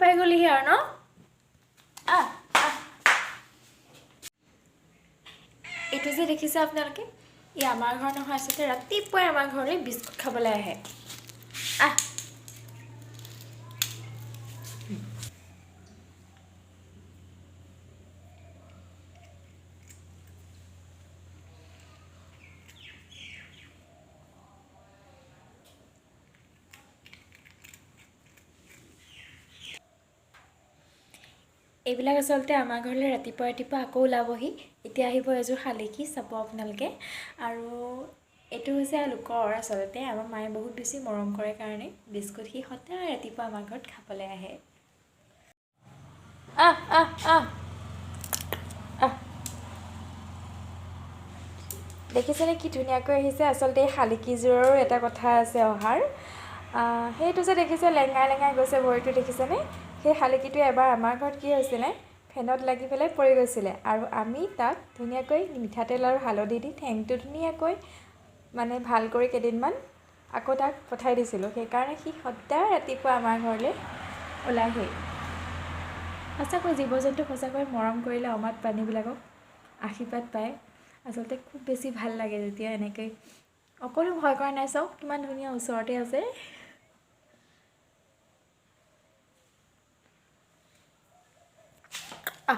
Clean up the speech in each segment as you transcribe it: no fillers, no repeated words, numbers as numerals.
পাই গ'লিহি আৰু ন এইটো যে দেখিছে আপোনালোকে ই আমাৰ ঘৰ নহয় আচলতে ৰাতিপুৱাই আমাৰ ঘৰলৈ বিস্কুট খাবলৈ আহে এইবিলাক আচলতে আমাৰ ঘৰলৈ ৰাতিপুৱা আকৌ ওলাবহি এতিয়া আহিব এযোৰ শালিকি চাব আপোনালোকে আৰু এইটো হৈছে লোকৰ আচলতে আমাৰ মায়ে বহুত বেছি মৰম কৰে কাৰণে বিস্কুট সি সদায় ৰাতিপুৱা আমাৰ ঘৰত খাবলৈ আহে দেখিছেনে কি ধুনীয়াকৈ আহিছে আচলতে এই শালিকিযোৰৰো এটা কথা আছে অহাৰ সেইটো যে দেখিছে লেঙাই লেঙাই গৈছে ভৰিটো দেখিছেনে সেই শালিকিটো এবাৰ আমাৰ ঘৰত কি হৈছিলে ফেনত লাগি পেলাই পৰি গৈছিলে আৰু আমি তাক ধুনীয়াকৈ মিঠাতেল আৰু হালধি দি ঠেংটো ধুনীয়াকৈ মানে ভাল কৰি কেইদিনমান আকৌ তাক পঠাই দিছিলোঁ সেইকাৰণে সি সদায় ৰাতিপুৱা আমাৰ ঘৰলৈ ওলাইহি সঁচাকৈ জীৱ জন্তু সঁচাকৈ মৰম কৰিলে অমাত প্ৰাণীবিলাকক আশীৰ্বাদ পায় আচলতে খুব বেছি ভাল লাগে যেতিয়া এনেকৈ অকলো ভয় কৰা নাই চাওক কিমান ধুনীয়া ওচৰতে আছে কি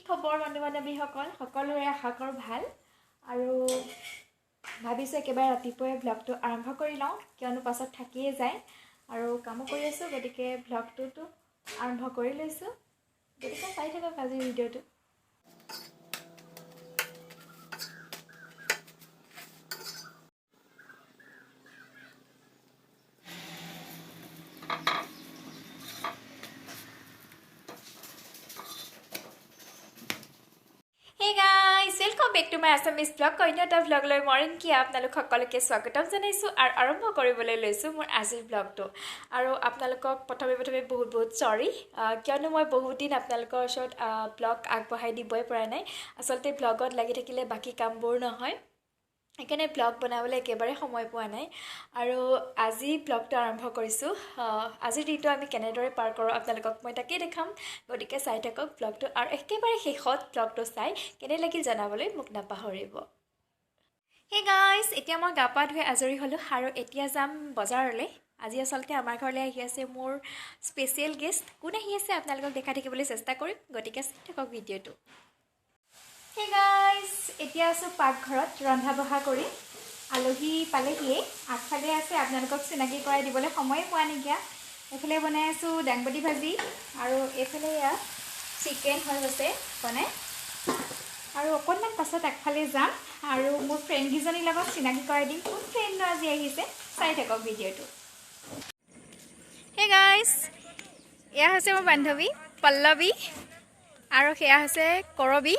খবৰ বন্ধু বান্ধৱীসকল সকলোৰে আশা কৰোঁ ভাল আৰু ভাবিছোঁ একেবাৰে ৰাতিপুৱাই ব্লগটো আৰম্ভ কৰি লওঁ কিয়নো পাছত থাকিয়ে যায় আৰু কামো কৰি আছোঁ গতিকে ব্লগটোতো আৰম্ভ কৰি লৈছোঁ গতিকে চাই থাকক আজিৰ ভিডিঅ'টো welcome back to my Assamese blog अन्य এটা ব্লগ লৈ মৰ্নিং কি আপোনালোক সকলোকে স্বাগতম জনাইছো আৰু আৰম্ভ কৰিবলৈ লৈছো মোৰ আজিৰ ব্লগটো আৰু আপোনালোকক প্ৰথমে বহুত সৰি কিয়নো মই বহুত দিন আপোনালোকৰ ওচৰত ব্লগ আগবঢ়াই দিবই পৰা নাই আসলতে ব্লগত লাগি থাকিলে বাকি কামবোৰ নহয় এখানে ব্লগ বনাবলৈ একেবাৰে সময় পোৱা নাই আৰু আজি ব্লগটো আৰম্ভ কৰিছো আজি দিনটো আমি কেনেদৰে পাৰ কৰো আপোনালোকক মই তাকে দেখাম গতিকে চাই থাকক ব্লগটো আৰু একেবাৰে শেষত ব্লগটো চাই কেনে লাগিল জনাবলৈ মোক নাপাহৰিব হে গাইস এতিয়া মই গাপা ধুই আজৰি হলো আৰু এতিয়া যাম বজাৰলৈ আজি আসলতে আমাৰ ঘৰলৈ আহি আছে মোৰ স্পেশাল গেষ্ট কোন আহি আছে আপোনালোকক দেখা থাকিবলৈ চেষ্টা কৰিম গতিকে চাই থাকক ভিডিঅটো Hey guys, এতিয়া আছো পাকঘৰত ৰন্ধা বঢ়া কৰি আলহী পালেহিয়ে আগফালে আছে আপোনালোকক চিনাকি কৰাই দিবলৈ সময় পোৱা নাইকিয়া এফালে বনাই আছো ডাংবডি ভাজি আৰু এফালে চিকেন হৈ গৈছে বনাই আৰু অকণমান পাছত আগফালে যাম আৰু মোৰ ফ্ৰেণ্ড কিজনীৰ লগত চিনাকি কৰাই দিম কোন ফ্ৰেণ্ড আজি আহিছে চাই থাকক ভিডিঅ'টো Hey guys, এয়া হৈছে মোৰ বান্ধৱী পল্লৱী আৰু সেয়া হৈছে কৰবী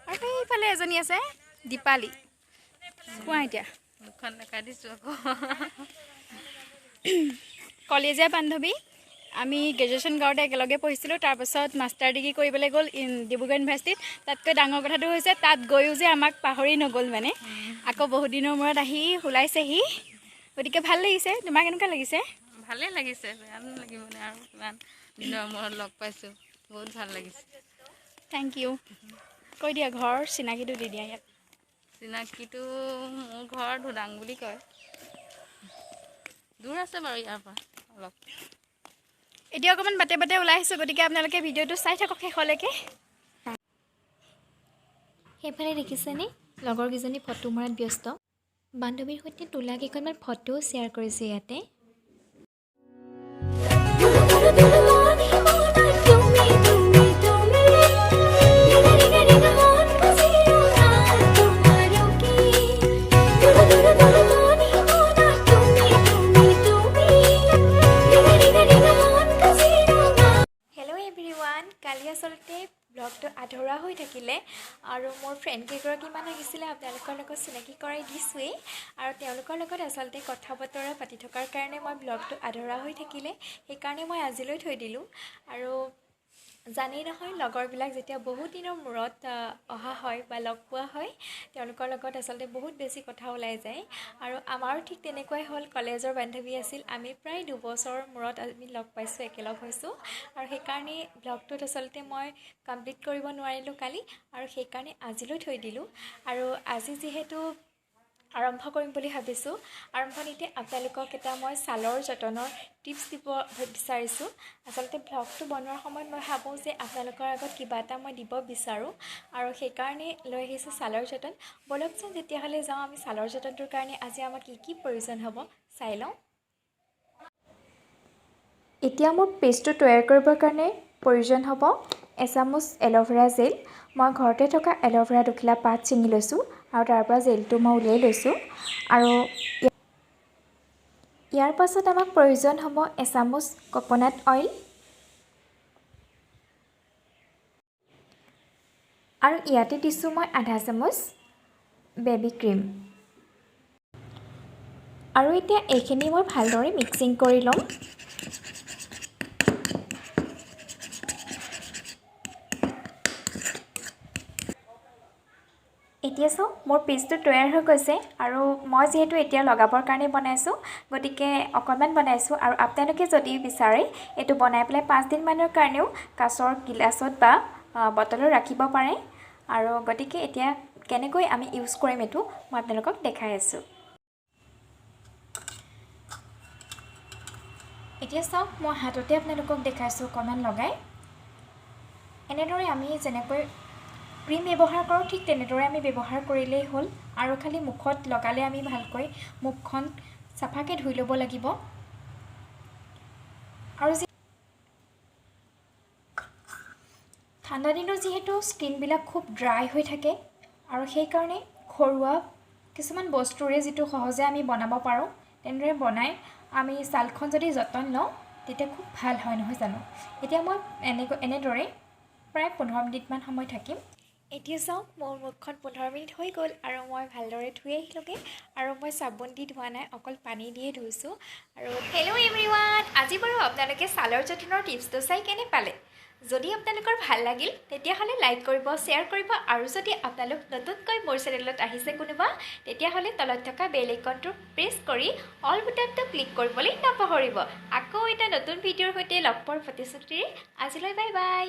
আৰু এইফালে এজনী আছে দীপালি কোৱা এতিয়া মুখখন দেখাই দিছোঁ আকৌ কলেজীয়া বান্ধৱী আমি গ্ৰেজুৱেশ্যন কৰোঁতে একেলগে পঢ়িছিলোঁ তাৰপাছত মাষ্টাৰ ডিগ্ৰী কৰিবলৈ গ'ল ডিব্ৰুগড় ইউনিভাৰ্চিটিত তাতকৈ ডাঙৰ কথাটো হৈছে তাত গৈও যে আমাক পাহৰি নগ'ল মানে আকৌ বহুত দিনৰ মূৰত আহি ওলাইছেহি গতিকে ভাল লাগিছে তোমাৰ কেনেকুৱা লাগিছে ভালেই লাগিছে বেয়া লাগিব মানে আৰু কিমান দিনৰ মূৰত লগ পাইছোঁ বহুত ভাল লাগিছে থেংক ইউ কৈ দিয়া ঘৰ চিনাকিটো দি দিয়া ইয়াত চিনাকিটো মোৰ ঘৰ ধুদাং বুলি কয় দূৰ আছে বাৰু ইয়াৰ পৰা অলপ এতিয়া অকণমান বাটে বাটে ওলাই আহিছোঁ গতিকে আপোনালোকে ভিডিঅ'টো চাই থাকক শেষলৈকে সেইফালে দেখিছেনে লগৰকেইজনী ফটো মৰাত ব্যস্ত বান্ধৱীৰ সৈতে তোলা কেইখনমান ফটো শ্বেয়াৰ কৰিছে ইয়াতে ব্লগটো আধৰুৱা আধৰুৱা হৈ থাকিলে আৰু মোৰ ফ্ৰেণ্ড কেইগৰাকীমান আহিছিলে আপোনালোকৰ লগত চিনাকি কৰাই দিছোঁৱেই আৰু তেওঁলোকৰ লগত আচলতে কথা বতৰা পাতি থকাৰ কাৰণে মই ব্লগটো আধৰুৱা হৈ থাকিলে সেইকাৰণে মই আজিলৈ থৈ দিলোঁ আৰু জানেই নহয় লগৰবিলাক যেতিয়া বহুত দিনৰ মূৰত অহা হয় বা লগ পোৱা হয় তেওঁলোকৰ লগত আচলতে বহুত বেছি কথা ওলাই যায় আৰু আমাৰো ঠিক তেনেকুৱাই হ'ল কলেজৰ বান্ধৱী আছিল আমি প্ৰায় 2 বছৰৰ মূৰত আমি লগ পাইছোঁ একেলগ হৈছোঁ আৰু সেইকাৰণে ব্লগটোত আচলতে মই কমপ্লিট কৰিব নোৱাৰিলোঁ কালি আৰু সেইকাৰণে আজিলৈ থৈ দিলোঁ আৰু আজি যিহেতু আৰম্ভ কৰিম বুলি ভাবিছোঁ আৰম্ভণিতে আপোনালোকক এটা মই ছালৰ যতনৰ টিপছ দিব বিচাৰিছোঁ আচলতে ব্লগটো বনোৱাৰ সময়ত মই ভাবোঁ যে আপোনালোকৰ আগত কিবা এটা মই দিব বিচাৰোঁ আৰু সেইকাৰণে লৈ আহিছোঁ ছালৰ যতন বলকচোন তেতিয়াহ'লে যাওঁ আমি ছালৰ যতনটোৰ কাৰণে আজি আমাক কি প্ৰয়োজন হ'ব চাই লওঁ এতিয়া মোৰ পেষ্টটো তৈয়াৰ কৰিবৰ কাৰণে প্ৰয়োজন হ'ব এচামুচ এল'ভেৰা জেল মই ঘৰতে থকা এল'ভেৰা দুখিলা পাত ছিঙি লৈছোঁ আৰু তাৰ পৰা জেলটো মই উলিয়াই লৈছোঁ আৰু ইয়াৰ পাছত আমাক প্ৰয়োজন হ'ব এচামুচ কোকোনাট অইল আৰু ইয়াতে দিছোঁ মই আধা চামুচ বেবী ক্ৰীম আৰু এতিয়া এইখিনি মই ভালদৰে মিক্সিং কৰি ল'ম এতিয়া চাওক মোৰ পেষ্টটো তৈয়াৰ হৈ গৈছে আৰু মই যিহেতু এতিয়া লগাবৰ কাৰণে বনাইছোঁ গতিকে অকণমান বনাইছোঁ আৰু আপোনালোকে যদি বিচাৰে এইটো বনাই পেলাই 5 দিনমানৰ কাৰণেও কাঁচৰ গিলাচত বা বটলত ৰাখিব পাৰে আৰু গতিকে এতিয়া কেনেকৈ আমি ইউজ কৰিম এইটো মই আপোনালোকক দেখাই আছোঁ এতিয়া চাওক মই হাততে আপোনালোকক দেখাইছোঁ অকণমান লগাই এনেদৰে আমি যেনেকৈ ক্ৰীম ব্যৱহাৰ কৰোঁ ঠিক তেনেদৰে আমি ব্যৱহাৰ কৰিলেই হ'ল আৰু খালি মুখত লগালে আমি ভালকৈ মুখখন চাফাকৈ ধুই ল'ব লাগিব আৰু ঠাণ্ডা দিনত যিহেতু স্কিনবিলাক খুব ড্ৰাই হৈ থাকে আৰু সেইকাৰণে ঘৰুৱা কিছুমান বস্তুৰে যিটো সহজে আমি বনাব পাৰোঁ তেনেদৰে বনাই আমি ছালখন যদি যতন লওঁ তেতিয়া খুব ভাল হয় নহয় জানো এতিয়া মই এনেদৰে প্ৰায় 15 মিনিটমান সময় থাকিম এতিয়া চাওক মোৰ মুখখন 15 মিনিট হৈ গ'ল আৰু মই ভালদৰে ধুই আহিলোঁগৈ আৰু মই চাবোন দি ধোৱা নাই অকল পানী দিয়ে ধুইছোঁ আৰু হেল্ল' এভৰিৱান আজি বাৰু আপোনালোকে ছালৰ যতনৰ টিপছটো চাই কেনে পালে যদি আপোনালোকৰ ভাল লাগিল তেতিয়াহ'লে লাইক কৰিব শ্বেয়াৰ কৰিব আৰু যদি আপোনালোক নতুনকৈ মোৰ চেনেলত আহিছে কোনোবা তেতিয়াহ'লে তলত থকা বেল আইকনটো প্ৰেছ কৰি অল বুটামটো ক্লিক কৰিবলৈ নাপাহৰিব আকৌ এটা নতুন ভিডিঅ'ৰ সৈতে লগ পোৱাৰ প্ৰতিশ্ৰুতিৰে আজিলৈ বাই বাই